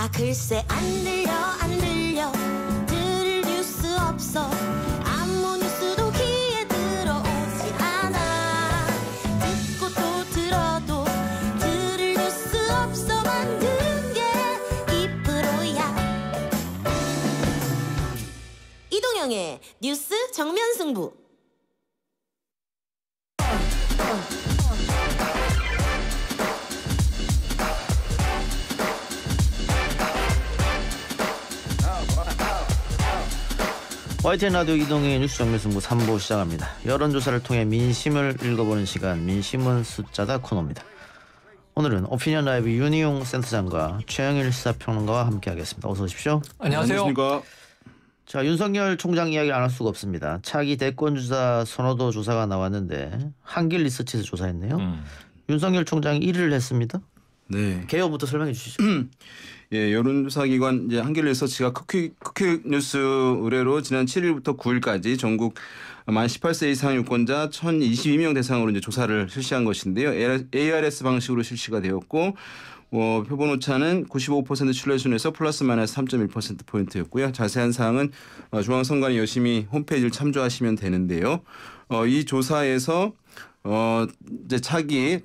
아 글쎄 안 들려 들을 뉴스 없어 아무 뉴스도 귀에 들어오지 않아 듣고 또 들어도 들을 뉴스 없어 만든 게 이 프로야 이동영의 뉴스 정면 승부. YTN 라디오 이동의 뉴스 정면승부 3부 시작합니다. 여론조사를 통해 민심을 읽어보는 시간 민심은 숫자다 코너입니다. 오늘은 오피니언 라이브 윤희용 센터장과 최영일 시사평론가와 함께하겠습니다. 어서 오십시오. 안녕하세요. 안녕하십니까. 자, 윤석열 총장 이야기를 안 할 수가 없습니다. 차기 대권주자 선호도 조사가 나왔는데 한길 리서치에서 조사했네요. 윤석열 총장이 1위를 했습니다. 네. 개요부터 설명해 주시죠. 예, 여론조사기관 이제 한길리서치가 쿠키뉴스 의뢰로 지난 7일부터 9일까지 전국 만 18세 이상 유권자 1,022명 대상으로 이제 조사를 실시한 것인데요. ARS 방식으로 실시가 되었고, 표본 오차는 95% 신뢰순에서 플러스 마이너스 3.1% 포인트였고요. 자세한 사항은 중앙선관위 열심히 홈페이지를 참조하시면 되는데요. 이 조사에서 이제 차기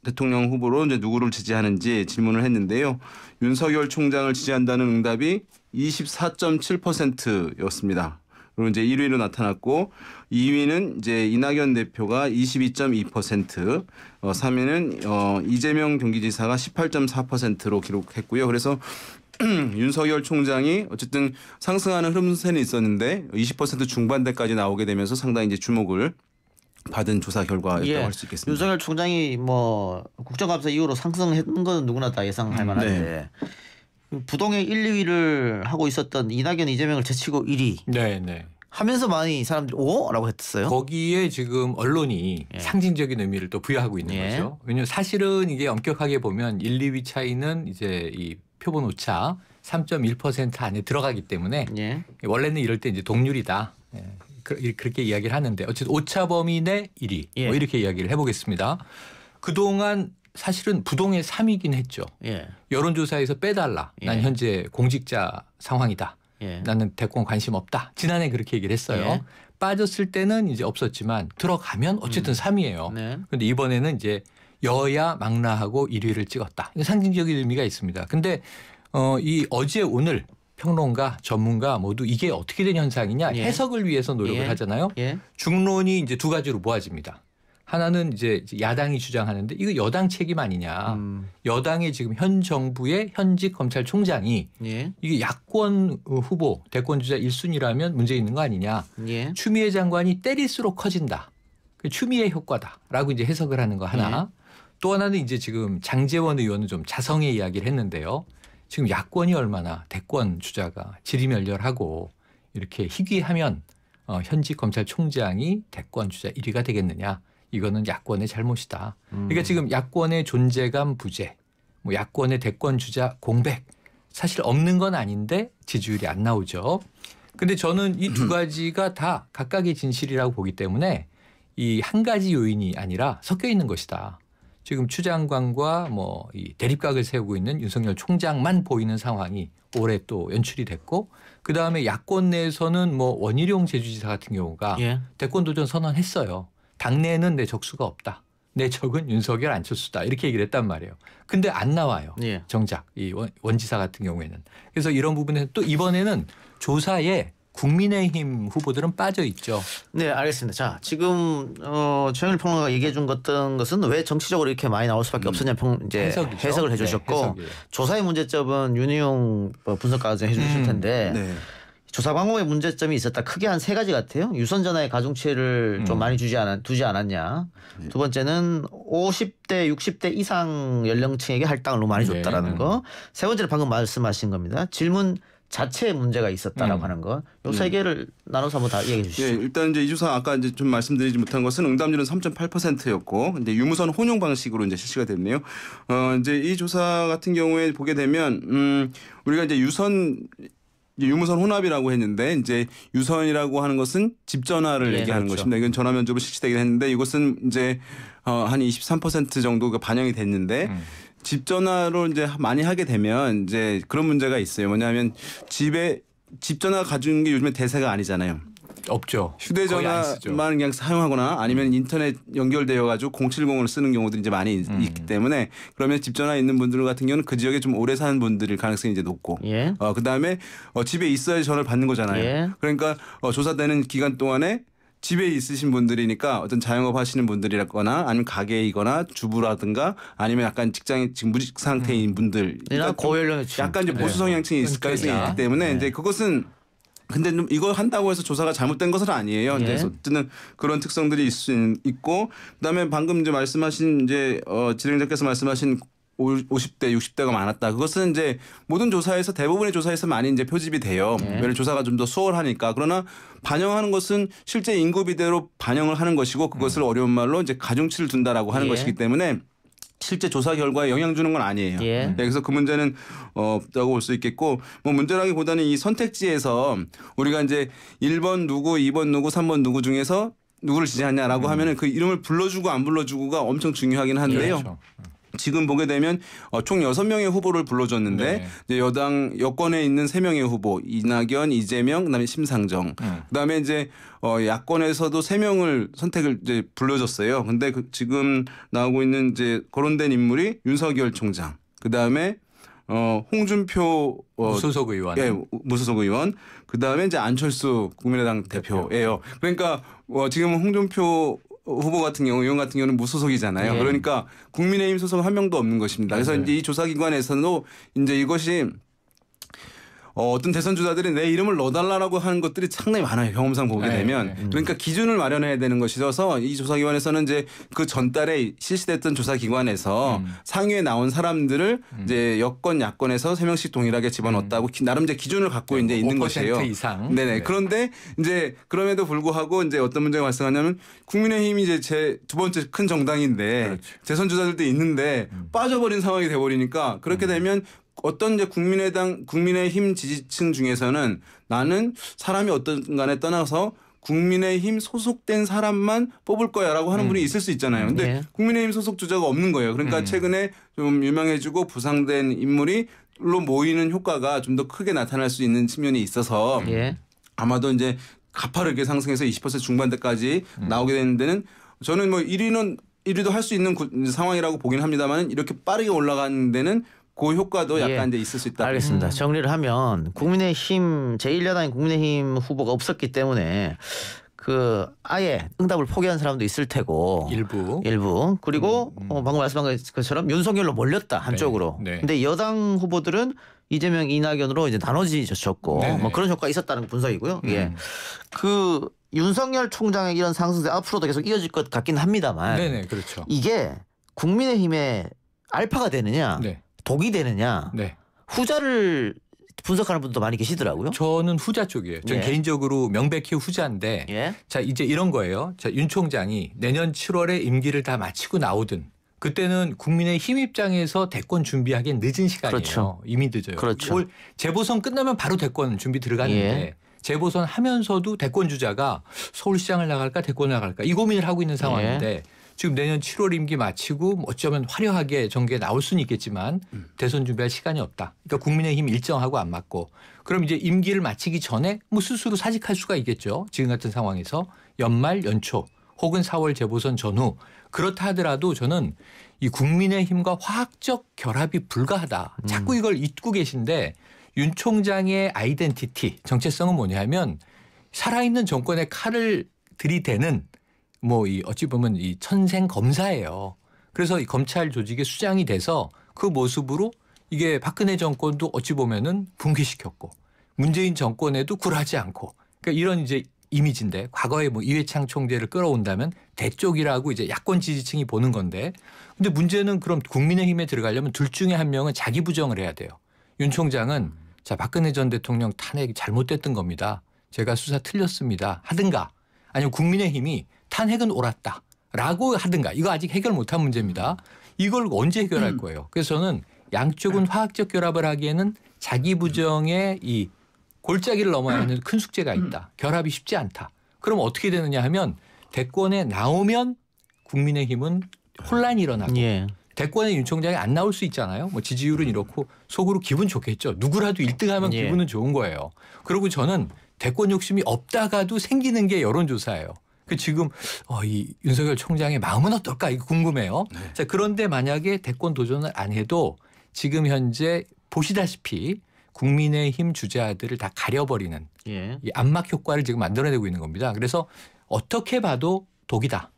대통령 후보로 이제 누구를 지지하는지 질문을 했는데요. 윤석열 총장을 지지한다는 응답이 24.7%였습니다. 그리고 이제 1위로 나타났고 2위는 이제 이낙연 대표가 22.2%, 3위는 이재명 경기지사가 18.4%로 기록했고요. 그래서 윤석열 총장이 어쨌든 상승하는 흐름세는 있었는데 20% 중반대까지 나오게 되면서 상당히 이제 주목을 받은 조사 결과였다고 할 수 있겠습니다. 윤석열 총장이 뭐 국정감사 이후로 상승했는 건 누구나 다 예상할 만한데 부동의 1, 2위를 하고 있었던 이낙연, 이재명을 제치고 1위 네. 하면서 많이 사람들이 오? 라고 했어요. 거기에 지금 언론이 상징적인 의미를 또 부여하고 있는 거죠. 왜냐하면 사실은 이게 엄격하게 보면 1, 2위 차이는 이제 이 표본 오차 3.1% 안에 들어가기 때문에 원래는 이럴 때 이제 동률이다. 그렇게 이야기를 하는데 어쨌든 오차 범위 내 1위 뭐 이렇게 이야기를 해보겠습니다. 그동안 사실은 부동의 3위긴 했죠. 여론조사에서 빼달라. 난 현재 공직자 상황이다. 나는 대권 관심 없다. 지난해 그렇게 얘기를 했어요. 빠졌을 때는 이제 없었지만 들어가면 어쨌든 3위예요. 그런데 이번에는 이제 여야 망라하고 1위를 찍었다. 상징적인 의미가 있습니다. 근데 이 어제 오늘 평론가, 전문가 모두 이게 어떻게 된 현상이냐 해석을 위해서 노력을 하잖아요. 중론이 이제 두 가지로 모아집니다. 하나는 이제 야당이 주장하는데 이거 여당 책임 아니냐. 여당의 지금 현 정부의 현직 검찰총장이 이게 야권 후보 대권주자 1순위라면 문제 있는 거 아니냐. 추미애 장관이 때릴수록 커진다. 추미애 효과다라고 이제 해석을 하는 거 하나. 또 하나는 이제 지금 장제원 의원은 좀 자성의 이야기를 했는데요. 지금 야권이 얼마나 대권 주자가 지리멸렬하고 이렇게 희귀하면 현직 검찰총장이 대권 주자 1위가 되겠느냐. 이거는 야권의 잘못이다. 그러니까 지금 야권의 존재감 부재, 뭐 야권의 대권 주자 공백 사실 없는 건 아닌데 지지율이 안 나오죠. 근데 저는 이 두 가지가 다 각각의 진실이라고 보기 때문에 이 한 가지 요인이 아니라 섞여 있는 것이다. 지금 추 장관과 뭐 이 대립각을 세우고 있는 윤석열 총장만 보이는 상황이 올해 또 연출이 됐고 그다음에 야권 내에서는 뭐 원희룡 제주지사 같은 경우가 대권 도전 선언했어요. 당내에는 내 적수가 없다. 내 적은 윤석열 안철수다. 이렇게 얘기를 했단 말이에요. 근데 안 나와요. 정작 이 원지사 같은 경우에는. 그래서 이런 부분에서 또 이번에는 조사에 국민의힘 후보들은 빠져 있죠. 네, 알겠습니다. 자, 지금 최영일 평론가가 얘기해 준 어떤 것은 왜 정치적으로 이렇게 많이 나올 수밖에 없었냐 이제 해석을 해 주셨고 조사의 문제점은 윤희용 분석가가 해 주실 텐데 조사 방법에 문제점이 있었다. 크게 한 세 가지 같아요. 유선 전화의 가중치를 좀 많이 두지 않았냐. 두 번째는 50대 60대 이상 연령층에게 할당을 너무 많이 줬다라는 거. 세 번째는 방금 말씀하신 겁니다. 질문 자체에 문제가 있었다라고 하는 것. 요 세 개를 나눠서 한번 다 얘기해 주시죠. 일단 이제 이 조사 아까 이제 좀 말씀드리지 못한 것은 응답률은 3.8%였고, 근데 유무선 혼용 방식으로 이제 실시가 됐네요. 이제 이 조사 같은 경우에 보게 되면 우리가 이제 유무선 혼합이라고 했는데 이제 유선이라고 하는 것은 집 전화를 얘기하는 것입니다. 이건 전화 면접으로 실시되긴 했는데 이것은 이제 한 23% 정도가 반영이 됐는데 집 전화로 이제 많이 하게 되면 이제 그런 문제가 있어요. 뭐냐면 집 전화 가지고 있는 게 요즘에 대세가 아니잖아요. 없죠. 휴대전화만 그냥 사용하거나 아니면 인터넷 연결되어 가지고 070을 쓰는 경우들이 이제 많이 있기 때문에 그러면 집 전화 있는 분들 같은 경우는 그 지역에 좀 오래 사는 분들일 가능성이 이제 높고 그다음에 집에 있어야 전화를 받는 거잖아요. 그러니까 조사되는 기간 동안에 집에 있으신 분들이니까 어떤 자영업 하시는 분들이라거나 아니면 가게이거나 주부라든가 아니면 약간 직장에 지금 무직 상태인 분들 고연령층 약간 이제 보수 성향층이 있을 가능성이 있기 때문에 이제 그것은 근데 이거 한다고 해서 조사가 잘못된 것은 아니에요. 이제 어쨌든 그런 특성들이 있을 수 있고 그다음에 방금 이제 말씀하신 이제 진행자께서 말씀하신 50대, 60대가 많았다. 그것은 이제 모든 조사에서 대부분의 조사에서 많이 이제 표집이 돼요. 왜냐면 조사가 좀 더 수월하니까. 그러나 반영하는 것은 실제 인구 비대로 반영을 하는 것이고 그것을 어려운 말로 이제 가중치를 둔다라고 하는 것이기 때문에 실제 조사 결과에 영향 주는 건 아니에요. 그래서 그 문제는 없다고 볼 수 있겠고 뭐 문제라기보다는 이 선택지에서 우리가 이제 1번 누구, 2번 누구, 3번 누구 중에서 누구를 지지하냐라고 하면은 그 이름을 불러주고 안 불러주고가 엄청 중요하긴 한데요. 그렇죠. 지금 보게 되면 총 6명의 후보를 불러줬는데 이제 여권에 있는 3명의 후보 이낙연, 이재명, 그다음에 심상정, 그다음에 이제 야권에서도 3명을 선택을 이제 불러줬어요. 근데 지금 나오고 있는 이제 거론된 인물이 윤석열 총장, 그다음에 홍준표 무소속 의원, 무소속 의원, 그다음에 이제 안철수 국민의당 대표예요. 그러니까 지금 홍준표 후보 같은 경우, 의원 같은 경우는 무소속이잖아요. 그러니까 국민의힘 소속 한 명도 없는 것입니다. 그래서 이제 이 조사기관에서도 이제 이것이 어떤 대선 주자들이 내 이름을 넣어달라고 하는 것들이 상당히 많아요. 경험상 보게 되면. 그러니까 기준을 마련해야 되는 것이어서 이 조사기관에서는 이제 그 전달에 실시됐던 조사기관에서 상위에 나온 사람들을 이제 여권, 야권에서 3명씩 동일하게 집어넣었다고 나름 이제 기준을 갖고 이제 있는 것이에요. 5% 이상. 네네. 그런데 이제 그럼에도 불구하고 이제 어떤 문제가 발생하냐면 국민의힘이 이제 제 두 번째 큰 정당인데 대선 주자들도 있는데 빠져버린 상황이 돼버리니까 그렇게 되면 어떤 이제 국민의힘 지지층 중에서는 나는 사람이 어떤 간에 떠나서 국민의힘 소속된 사람만 뽑을 거야라고 하는 분이 있을 수 있잖아요. 근데 국민의힘 소속 주자가 없는 거예요. 그러니까 최근에 좀 유명해지고 부상된 인물이로 모이는 효과가 좀 더 크게 나타날 수 있는 측면이 있어서 아마도 이제 가파르게 상승해서 20% 중반대까지 나오게 되는 데는 저는 뭐 1위도 할 수 있는 상황이라고 보긴 합니다만 이렇게 빠르게 올라가는 데는 그 효과도 약간 이제 있을 수 있다. 알겠습니다. 정리를 하면 국민의힘 제1야당인 국민의힘 후보가 없었기 때문에 그 아예 응답을 포기한 사람도 있을 테고 일부 그리고 방금 말씀한 것처럼 윤석열로 몰렸다 한쪽으로. 근데 여당 후보들은 이재명, 이낙연으로 이제 나눠지셨고 뭐 그런 효과가 있었다는 분석이고요. 그 윤석열 총장의 이런 상승세 앞으로도 계속 이어질 것 같긴 합니다만 그렇죠. 이게 국민의힘의 알파가 되느냐 독이 되느냐 후자를 분석하는 분도 많이 계시더라고요. 저는 후자 쪽이에요. 저는 개인적으로 명백히 후자인데 자 이제 이런 거예요. 자, 윤 총장이 내년 7월에 임기를 다 마치고 나오든 그때는 국민의힘 입장에서 대권 준비하기엔 늦은 시간이에요. 이미 늦어요. 올 재보선 끝나면 바로 대권 준비 들어가는데 재보선 하면서도 대권 주자가 서울시장을 나갈까 대권을 나갈까 이 고민을 하고 있는 상황인데 지금 내년 7월 임기 마치고 어쩌면 화려하게 정계에 나올 수는 있겠지만 대선 준비할 시간이 없다. 그러니까 국민의힘 일정하고 안 맞고 그럼 이제 임기를 마치기 전에 뭐 스스로 사직할 수가 있겠죠. 지금 같은 상황에서 연말 연초 혹은 4월 재보선 전후 그렇다 하더라도 저는 이 국민의힘과 화학적 결합이 불가하다. 자꾸 이걸 잊고 계신데 윤 총장의 아이덴티티 정체성은 뭐냐면 살아있는 정권의 칼을 들이대는 뭐 이 어찌 보면 이 천생 검사예요. 그래서 이 검찰 조직의 수장이 돼서 그 모습으로 이게 박근혜 정권도 어찌 보면은 붕괴시켰고 문재인 정권에도 굴하지 않고 그러니까 이런 이제 이미지인데 과거에 뭐 이회창 총재를 끌어온다면 대쪽이라고 이제 야권 지지층이 보는 건데 근데 문제는 그럼 국민의힘에 들어가려면 둘 중에 한 명은 자기 부정을 해야 돼요. 윤 총장은 자 박근혜 전 대통령 탄핵이 잘못됐던 겁니다. 제가 수사 틀렸습니다. 하든가 아니면 국민의힘이 탄핵은 옳았다라고 하든가 이거 아직 해결 못한 문제입니다. 이걸 언제 해결할 거예요. 그래서 저는 양쪽은 화학적 결합을 하기에는 자기 부정의 이 골짜기를 넘어야 하는 큰 숙제가 있다. 결합이 쉽지 않다. 그럼 어떻게 되느냐 하면 대권에 나오면 국민의힘은 혼란이 일어나고 대권에 윤 총장이 안 나올 수 있잖아요. 뭐 지지율은 이렇고 속으로 기분 좋겠죠. 누구라도 1등하면 예. 기분은 좋은 거예요. 그리고 저는 대권 욕심이 없다가도 생기는 게 여론조사예요. 그 지금 이 윤석열 총장의 마음은 어떨까 이거 궁금해요. 네. 자, 그런데 만약에 대권 도전을 안 해도 지금 현재 보시다시피 국민의힘 주자들을 다 가려버리는 예. 이 안막 효과를 지금 만들어내고 있는 겁니다. 그래서 어떻게 봐도 독이다.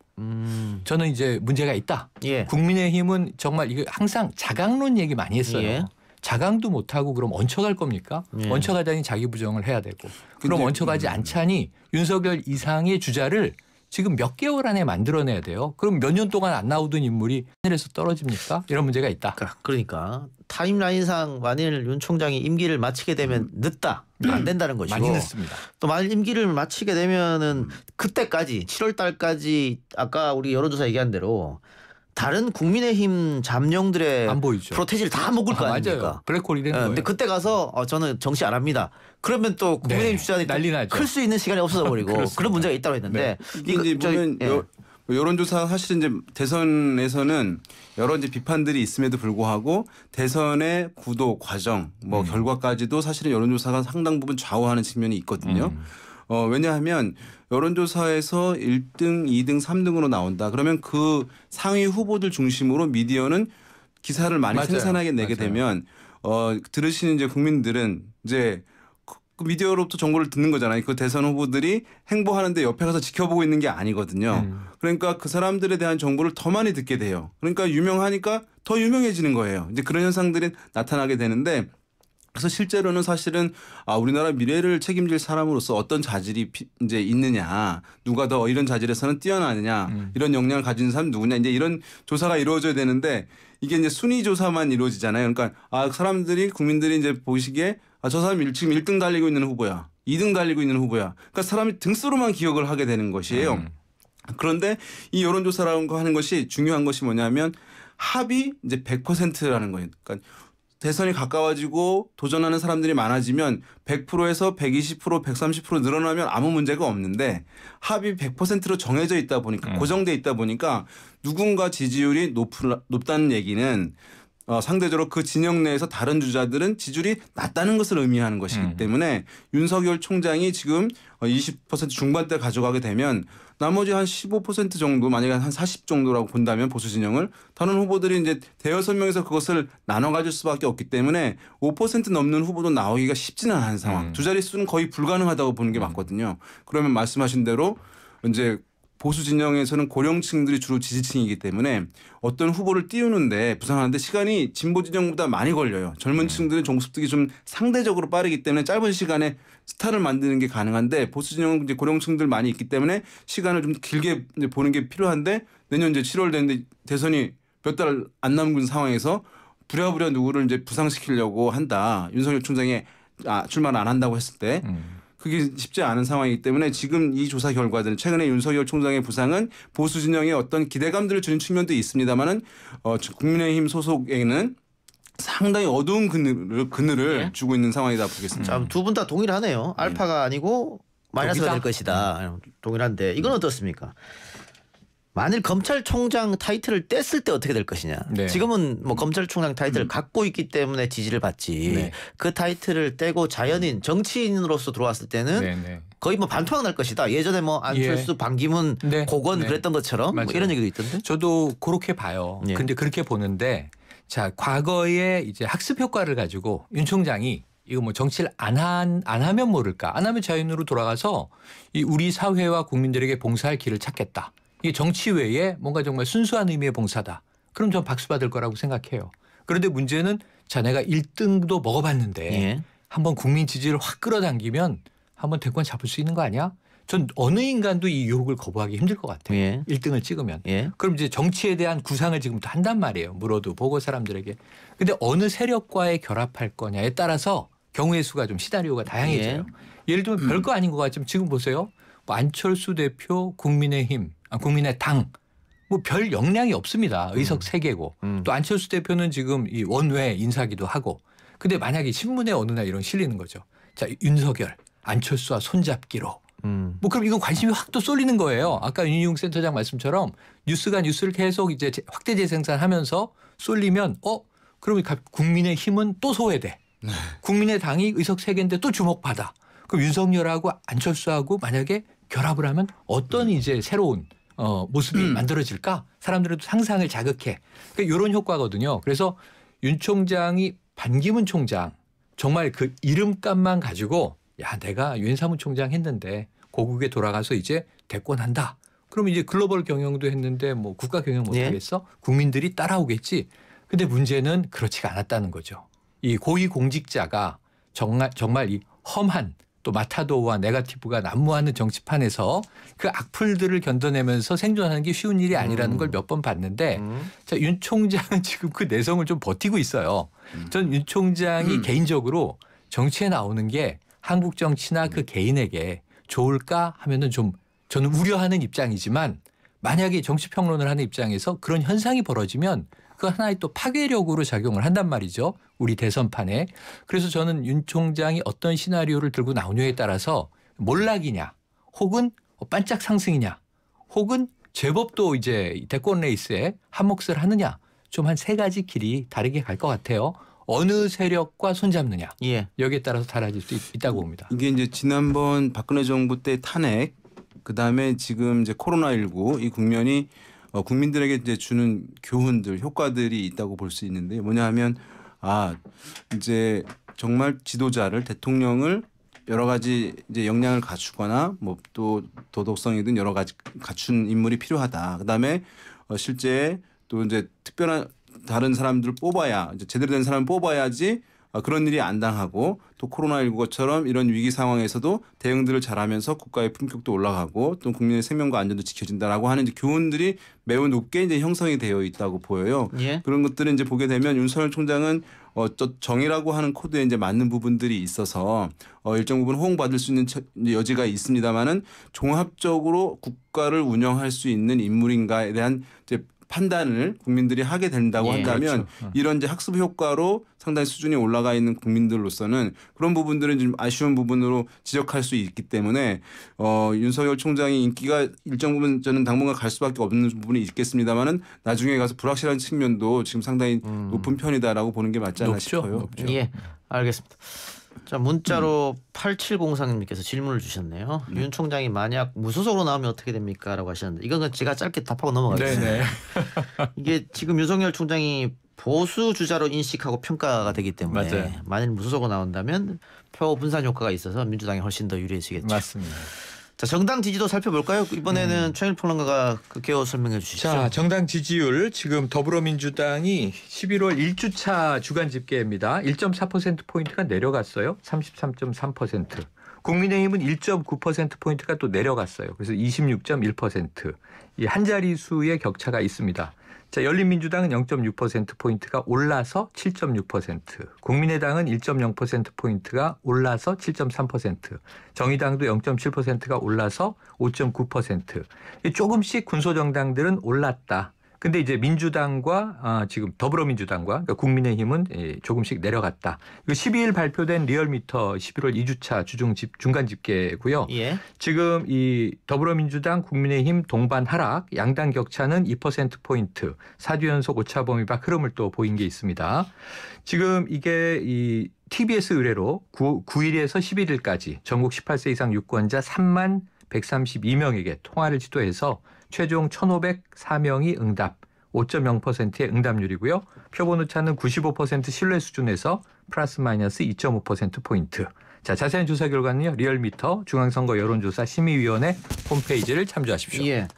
저는 이제 문제가 있다. 예. 국민의힘은 정말 이거 항상 자강론 얘기 많이 했어요. 예. 자강도 못하고 그럼 얹혀갈 겁니까? 예. 얹혀가자니 자기 부정을 해야 되고. 그럼 얹혀가지 않자니 윤석열 이상의 주자를 지금 몇 개월 안에 만들어내야 돼요. 그럼 몇 년 동안 안 나오던 인물이 하늘에서 떨어집니까? 이런 문제가 있다. 그러니까 타임라인상 만일 윤 총장이 임기를 마치게 되면 늦다. 안 된다는 것이고. 많이 늦습니다. 또 만일 임기를 마치게 되면은 그때까지 7월 달까지 아까 우리 여론조사 얘기한 대로 다른 국민의힘 잠룡들의 안 보이죠. 프로테지를 다 먹을 거 아닙니까? 맞아요. 블랙홀이 되는 거예요. 근데 그때 가서 저는 정치 안 합니다. 그러면 또 국민의힘 네. 주자들이 난리 나죠. 클 수 있는 시간이 없어져 버리고 그렇습니다. 그런 문제가 있다고 했는데 이게 이제 보면 여론조사 사실은 이제 대선에서는 여러 이제 비판들이 있음에도 불구하고 대선의 구도 과정 뭐 결과까지도 사실은 여론조사가 상당 부분 좌우하는 측면이 있거든요. 왜냐하면 여론조사에서 1등, 2등, 3등으로 나온다. 그러면 그 상위 후보들 중심으로 미디어는 기사를 많이 맞아요. 생산하게 내게 맞아요. 되면 들으시는 이제 국민들은 이제 그 미디어로부터 정보를 듣는 거잖아요. 그 대선 후보들이 행보하는데 옆에 가서 지켜보고 있는 게 아니거든요. 그러니까 그 사람들에 대한 정보를 더 많이 듣게 돼요. 그러니까 유명하니까 더 유명해지는 거예요. 이제 그런 현상들이 나타나게 되는데 그래서 실제로는 사실은 우리나라 미래를 책임질 사람으로서 어떤 자질이 이제 있느냐, 누가 더 이런 자질에서는 뛰어나느냐, 이런 역량을 가진 사람 누구냐, 이제 이런 조사가 이루어져야 되는데 이게 이제 순위 조사만 이루어지잖아요. 그러니까 사람들이 국민들이 이제 보시기에 저 사람이 지금 1등 달리고 있는 후보야, 2등 달리고 있는 후보야. 그러니까 사람이 등수로만 기억을 하게 되는 것이에요. 그런데 이 여론조사라는 거 하는 것이 중요한 것이 뭐냐면 합이 이제 100%라는 거예요. 그러니까 대선이 가까워지고 도전하는 사람들이 많아지면 100%에서 120%, 130% 늘어나면 아무 문제가 없는데 합이 100%로 정해져 있다 보니까 고정돼 있다 보니까 누군가 지지율이 높다는 얘기는 상대적으로 그 진영 내에서 다른 주자들은 지지율이 낮다는 것을 의미하는 것이기 때문에 윤석열 총장이 지금 20% 중반대 가져가게 되면 나머지 한 15% 정도 만약에 한 40 정도라고 본다면 보수 진영을 다른 후보들이 이제 대여섯 명에서 그것을 나눠 가질 수밖에 없기 때문에 5% 넘는 후보도 나오기가 쉽지는 않은 상황. 두 자릿수는 거의 불가능하다고 보는 게 맞거든요. 그러면 말씀하신 대로 이제 보수 진영에서는 고령층들이 주로 지지층이기 때문에 어떤 후보를 띄우는데 부상하는데 시간이 진보 진영보다 많이 걸려요. 젊은 층들은 종습득이 좀 상대적으로 빠르기 때문에 짧은 시간에 스타를 만드는 게 가능한데 보수 진영은 이제 고령층들 많이 있기 때문에 시간을 좀 길게 이제 보는 게 필요한데 내년 이제 7월 되는데 대선이 몇 달 안 남은 상황에서 부랴부랴 누구를 이제 부상시키려고 한다. 윤석열 총장이 출마를 안 한다고 했을 때 그게 쉽지 않은 상황이기 때문에 지금 이 조사 결과들은 최근에 윤석열 총장의 부상은 보수 진영에 어떤 기대감들을 주는 측면도 있습니다만은 국민의힘 소속에는 상당히 어두운 그늘을 주고 있는 상황이다 보겠습니다. 두 분 다 동일하네요. 알파가 아니고 마이너스가 될 것이다. 동일한데 이건 어떻습니까? 만일 검찰총장 타이틀을 뗐을 때 어떻게 될 것이냐. 네. 지금은 뭐 검찰총장 타이틀을 갖고 있기 때문에 지지를 받지. 네. 그 타이틀을 떼고 자연인 정치인으로서 들어왔을 때는 거의 뭐 반토막 날 것이다. 예전에 뭐 안철수, 반기문, 고건 그랬던 것처럼 뭐 이런 얘기도 있던데. 저도 그렇게 봐요. 근데 그렇게 보는데 자 과거에 이제 학습 효과를 가지고 윤 총장이 이거 뭐 정치를 안 하면 모를까. 안 하면 자연으로 돌아가서 이 우리 사회와 국민들에게 봉사할 길을 찾겠다. 이게 정치 외에 뭔가 정말 순수한 의미의 봉사다. 그럼 전 박수 받을 거라고 생각해요. 그런데 문제는 자 내가 1등도 먹어봤는데 한번 국민 지지를 확 끌어당기면 한번 대권 잡을 수 있는 거 아니야? 전 어느 인간도 이 유혹을 거부하기 힘들 것 같아요. 1등을 찍으면. 그럼 이제 정치에 대한 구상을 지금부터 한단 말이에요. 물어도 보고 사람들에게. 근데 어느 세력과의 결합할 거냐에 따라서 경우의 수가 좀 시나리오가 다양해져요. 예를 들면 별거 아닌 것 같지만 지금 보세요. 뭐 안철수 대표 국민의힘, 국민의당 뭐 별 역량이 없습니다. 의석 3개고. 또 안철수 대표는 지금 이 원외 인사기도 하고. 근데 만약에 신문에 어느 날 이런 실리는 거죠. 자 윤석열, 안철수와 손잡기로. 뭐 그럼 이건 관심이 확 또 쏠리는 거예요. 아까 윤희용 센터장 말씀처럼 뉴스가 뉴스를 계속 이제 확대 재생산하면서 쏠리면 그러면 국민의힘은 또 소외돼. 네. 국민의당이 의석 3개인데 또 주목받아. 그럼 윤석열하고 안철수하고 만약에 결합을 하면 어떤 이제 새로운 모습이 만들어질까? 사람들의 상상을 자극해. 그러니까 이런 효과거든요. 그래서 윤 총장이 반기문 총장 정말 그 이름값만 가지고 야 내가 유엔 사무총장 했는데 고국에 돌아가서 이제 대권한다. 그럼 이제 글로벌 경영도 했는데 뭐 국가 경영 못하겠어? 국민들이 따라오겠지. 근데 문제는 그렇지가 않았다는 거죠. 이 고위공직자가 정말 이 험한 또 마타도와 네거티브가 난무하는 정치판에서 그 악플들을 견뎌내면서 생존하는 게 쉬운 일이 아니라는 걸 몇 번 봤는데 자, 윤 총장은 지금 그 내성을 좀 버티고 있어요. 전 윤 총장이 개인적으로 정치에 나오는 게 한국 정치나 그 개인에게 좋을까 하면은 좀 저는 우려하는 입장이지만 만약에 정치평론을 하는 입장에서 그런 현상이 벌어지면 그 하나의 또 파괴력으로 작용을 한단 말이죠. 우리 대선판에. 그래서 저는 윤 총장이 어떤 시나리오를 들고 나오냐에 따라서 몰락이냐 혹은 반짝 상승이냐 혹은 제법 또 이제 대권 레이스에 한 몫을 하느냐 좀 한 3가지 길이 다르게 갈 것 같아요. 어느 세력과 손잡느냐 여기에 따라서 달라질 수 있다고 봅니다. 이게 이제 지난번 박근혜 정부 때 탄핵 그다음에 지금 이제 코로나19 이 국면이 국민들에게 이제 주는 교훈들 효과들이 있다고 볼 수 있는데 뭐냐하면 이제 정말 지도자를 대통령을 여러 가지 이제 역량을 갖추거나 뭐 또 도덕성이든 여러 가지 갖춘 인물이 필요하다. 그다음에 실제 또 이제 특별한 다른 사람들을 뽑아야 이제 제대로 된 사람을 뽑아야지 그런 일이 안 당하고 또 코로나19것처럼 이런 위기 상황에서도 대응들을 잘하면서 국가의 품격도 올라가고 또 국민의 생명과 안전도 지켜진다라고 하는 이제 교훈들이 매우 높게 이제 형성이 되어 있다고 보여요. 그런 것들을 이제 보게 되면 윤석열 총장은 정의라고 하는 코드에 이제 맞는 부분들이 있어서 일정 부분 호응받을 수 있는 여지가 있습니다만은 종합적으로 국가를 운영할 수 있는 인물인가에 대한 이제 판단을 국민들이 하게 된다고 한다면 그렇죠. 이런 이제 학습 효과로 상당히 수준이 올라가 있는 국민들로서는 그런 부분들은 좀 아쉬운 부분으로 지적할 수 있기 때문에 윤석열 총장의 인기가 일정 부분 저는 당분간 갈 수밖에 없는 부분이 있겠습니다만은 나중에 가서 불확실한 측면도 지금 상당히 높은 편이다라고 보는 게 맞지 않나 싶어요. 높죠. 예, 알겠습니다. 자 문자로 8703님께서 질문을 주셨네요. 윤 총장이 만약 무소속으로 나오면 어떻게 됩니까? 라고 하셨는데 이건 제가 짧게 답하고 넘어가겠습니다. 이게 지금 윤석열 총장이 보수 주자로 인식하고 평가가 되기 때문에 맞아요. 만일 무소속으로 나온다면 표 분산 효과가 있어서 민주당이 훨씬 더 유리해지겠죠. 맞습니다. 자 정당 지지도 살펴볼까요? 이번에는 최영일 평론가가 그 개요 설명해 주시죠. 자 정당 지지율 지금 더불어민주당이 11월 1주차 주간 집계입니다. 1.4%포인트가 내려갔어요. 33.3%. 국민의힘은 1.9%포인트가 또 내려갔어요. 그래서 26.1%. 이 한 자릿수의 격차가 있습니다. 자, 열린민주당은 0.6%포인트가 올라서 7.6%, 국민의당은 1.0%포인트가 올라서 7.3%, 정의당도 0.7%가 올라서 5.9%. 조금씩 군소정당들은 올랐다. 근데 이제 민주당과 지금 더불어민주당과 그러니까 국민의힘은 조금씩 내려갔다. 이거 12일 발표된 리얼미터 11월 2주차 중간 집계고요. 지금 이 더불어민주당, 국민의힘 동반 하락, 양당 격차는 2%포인트, 4주 연속 오차범위 밖 흐름을 또 보인 게 있습니다. 지금 이게 이 TBS 의뢰로 9일에서 11일까지 전국 18세 이상 유권자 3만 132명에게 통화를 지도해서 최종 1,504명이 응답, 5.0%의 응답률이고요. 표본 오차는 95% 신뢰 수준에서 플러스 마이너스 2.5%포인트. 자, 자세한 조사 결과는요. 리얼미터 중앙선거 여론조사 심의위원회 홈페이지를 참조하십시오. 예.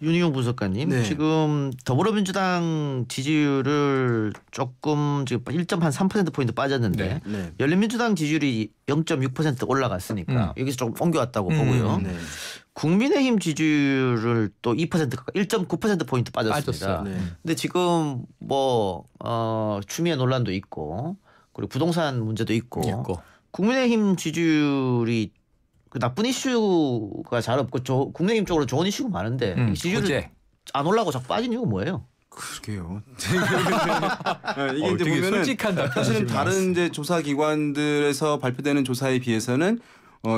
윤희용 분석가님, 지금 더불어민주당 지지율을 조금 지금 1.3%포인트 빠졌는데 열린민주당 지지율이 0.6% 올라갔으니까 여기서 조금 옮겨왔다고 보고요. 국민의힘 지지율을 또 2%가 1.9%포인트 빠졌습니다. 근데 지금 뭐 추미애 논란도 있고 그리고 부동산 문제도 있고 국민의힘 지지율이 그 나쁜 이슈가 잘 없고 국민의힘 쪽으로 좋은 이슈가 많은데 지지율이 안 올라가고 자꾸 빠진 이유가 뭐예요? 그러게요. 이게 이제 되게 보면은 솔직한 답변 사실은 다른 이제 조사 기관들에서 발표되는 조사에 비해서는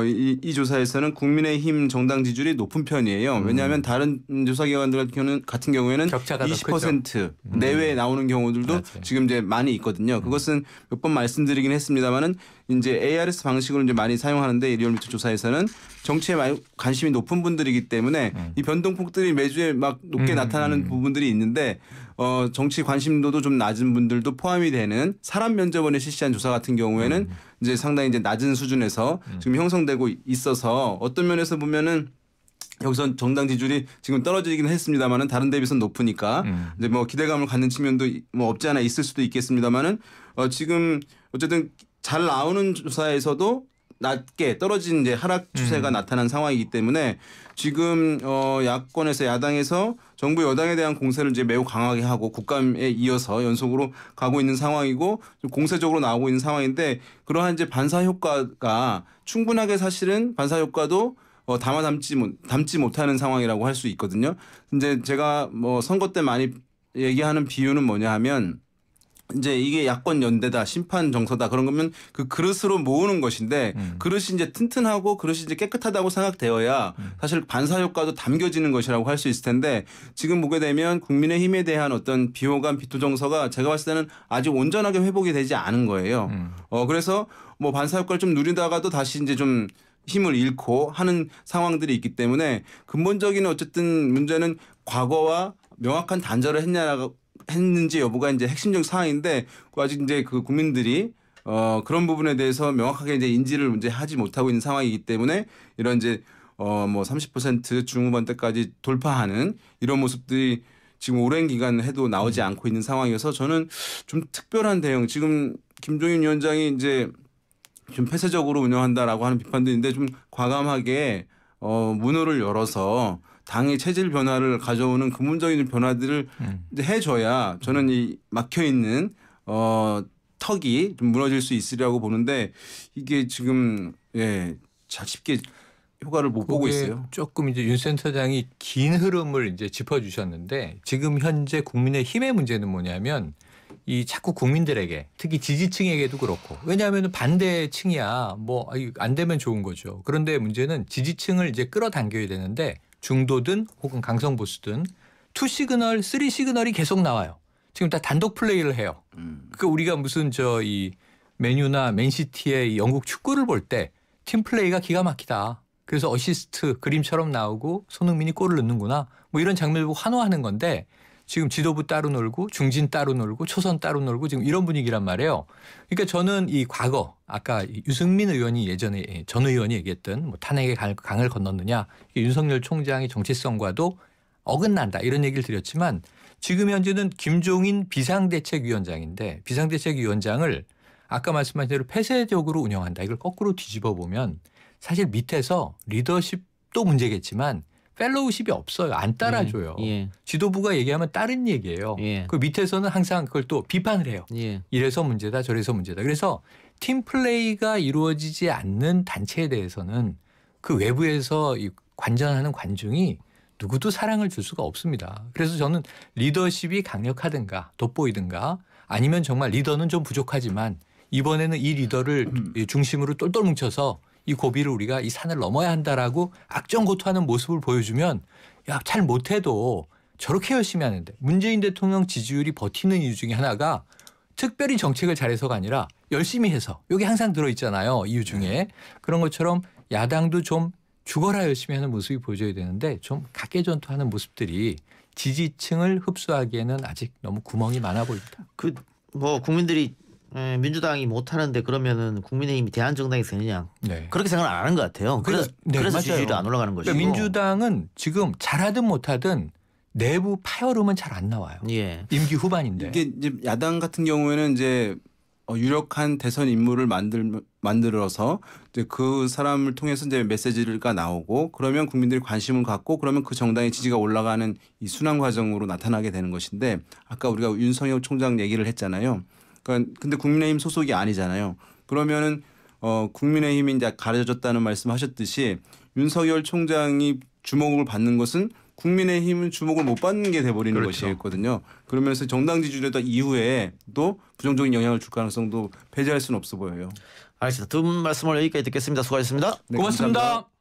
이 조사에서는 국민의힘 정당 지지율이 높은 편이에요. 왜냐하면 다른 조사기관들 같은 경우에는 20% 내외에 나오는 경우들도 맞아요. 지금 이제 많이 있거든요. 그것은 몇 번 말씀드리긴 했습니다만은 이제 ARS 방식으로 이제 많이 사용하는데 리얼미터 조사에서는 정치에 많이 관심이 높은 분들이기 때문에 이 변동폭들이 매주에 막 높게 나타나는 부분들이 있는데 정치 관심도도 좀 낮은 분들도 포함이 되는 사람 면접원에 실시한 조사 같은 경우에는 이제 상당히 이제 낮은 수준에서 지금 형성되고 있어서 어떤 면에서 보면은 여기서 정당 지지율이 지금 떨어지긴 했습니다만은 다른 데 비해서는 높으니까 이제 뭐 기대감을 갖는 측면도 뭐 없지 않아 있을 수도 있겠습니다만은 지금 어쨌든 잘 나오는 조사에서도 낮게 떨어진 이제 하락 추세가 나타난 상황이기 때문에 지금 야권에서 야당에서 정부 여당에 대한 공세를 이제 매우 강하게 하고 국감에 이어서 연속으로 가고 있는 상황이고 공세적으로 나오고 있는 상황인데 그러한 이제 반사 효과가 충분하게 사실은 반사 효과도 담지 못하는 상황이라고 할 수 있거든요. 이제 제가 뭐 선거 때 많이 얘기하는 비유는 뭐냐 하면 이제 이게 야권 연대다, 심판 정서다 그런 거면 그 그릇으로 모으는 것인데 그릇이 이제 튼튼하고 그릇이 이제 깨끗하다고 생각되어야 사실 반사 효과도 담겨지는 것이라고 할 수 있을 텐데 지금 보게 되면 국민의힘에 대한 어떤 비호감, 비토 정서가 제가 봤을 때는 아직 온전하게 회복이 되지 않은 거예요. 그래서 뭐 반사 효과를 좀 누리다가도 다시 이제 좀 힘을 잃고 하는 상황들이 있기 때문에 근본적인 어쨌든 문제는 과거와 명확한 단절을 했는지 여부가 이제 핵심적 사항인데 아직 이제 그 국민들이 그런 부분에 대해서 명확하게 이제 인지를 이제 하지 못하고 있는 상황이기 때문에 이런 이제 뭐 30% 중후반대까지 돌파하는 이런 모습들이 지금 오랜 기간 해도 나오지 않고 있는 상황이어서 저는 좀 특별한 대응 지금 김종인 위원장이 이제 좀 폐쇄적으로 운영한다라고 하는 비판도 있는데 좀 과감하게 문호를 열어서 당의 체질 변화를 가져오는 근본적인 변화들을 해줘야 저는 이 막혀 있는 턱이 좀 무너질 수 있으리라고 보는데 이게 지금 잘 쉽게 효과를 못 보고 있어요. 조금 이제 윤 센터장이 긴 흐름을 이제 짚어주셨는데 지금 현재 국민의힘의 문제는 뭐냐면 이 자꾸 국민들에게 특히 지지층에게도 그렇고 왜냐하면 반대층이야 뭐 안 되면 좋은 거죠. 그런데 문제는 지지층을 이제 끌어당겨야 되는데 중도든 혹은 강성보수든 2시그널, 3시그널이 계속 나와요. 지금 다 단독 플레이를 해요. 그러니까 우리가 무슨 이 맨유나 맨시티의 영국 축구를 볼 때 팀 플레이가 기가 막히다. 그래서 어시스트 그림처럼 나오고 손흥민이 골을 넣는구나. 뭐 이런 장면을 보고 환호하는 건데 지금 지도부 따로 놀고 중진 따로 놀고 초선 따로 놀고 지금 이런 분위기란 말이에요. 그러니까 저는 이 과거 아까 유승민 의원이 예전에 전 의원이 얘기했던 뭐 탄핵의 강을 건넜느냐 윤석열 총장의 정체성과도 어긋난다 이런 얘기를 드렸지만 지금 현재는 김종인 비상대책위원장인데 비상대책위원장을 아까 말씀하신 대로 폐쇄적으로 운영한다. 이걸 거꾸로 뒤집어 보면 사실 밑에서 리더십도 문제겠지만 펠로우십이 없어요. 안 따라줘요. 지도부가 얘기하면 다른 얘기예요. 그 밑에서는 항상 그걸 또 비판을 해요. 이래서 문제다 저래서 문제다. 그래서 팀 플레이가 이루어지지 않는 단체에 대해서는 그 외부에서 관전하는 관중이 누구도 사랑을 줄 수가 없습니다. 그래서 저는 리더십이 강력하든가 돋보이든가 아니면 정말 리더는 좀 부족하지만 이번에는 이 리더를 중심으로 똘똘 뭉쳐서 이 고비를 우리가 이 산을 넘어야 한다라고 악정고투하는 모습을 보여주면 야, 잘 못해도 저렇게 열심히 하는데 문재인 대통령 지지율이 버티는 이유 중에 하나가 특별히 정책을 잘해서가 아니라 열심히 해서 여기 항상 들어있잖아요. 이유 중에. 그런 것처럼 야당도 좀 죽어라 열심히 하는 모습이 보여줘야 되는데 좀 각개전투하는 모습들이 지지층을 흡수하기에는 아직 너무 구멍이 많아 보입니다. 뭐 국민들이 민주당이 못하는데 그러면은 국민의힘이 대한정당이 되느냐 그렇게 생각을 안 하는 것 같아요. 그래서 지지율이 안 올라가는 것이고 그러니까 민주당은 지금 잘하든 못하든 내부 파열음은 잘 안 나와요. 임기 후반인데 이게 이제 야당 같은 경우에는 이제 유력한 대선 인물을 만들어서 이제 그 사람을 통해서 이제 메시지가 나오고 그러면 국민들이 관심을 갖고 그러면 그 정당의 지지가 올라가는 이 순환 과정으로 나타나게 되는 것인데 아까 우리가 윤석열 총장 얘기를 했잖아요. 그러니까 근데 국민의힘 소속이 아니잖아요. 그러면은 국민의힘이 이제 가려졌다는 말씀하셨듯이 윤석열 총장이 주목을 받는 것은 국민의힘은 주목을 못 받는 게 돼버리는 것이거든요. 그러면서 정당 지지율에도 이후에 또 부정적인 영향을 줄 가능성도 배제할 수는 없어 보여요. 알겠습니다. 두 분 말씀을 여기까지 듣겠습니다. 수고하셨습니다. 네, 고맙습니다. 감사합니다.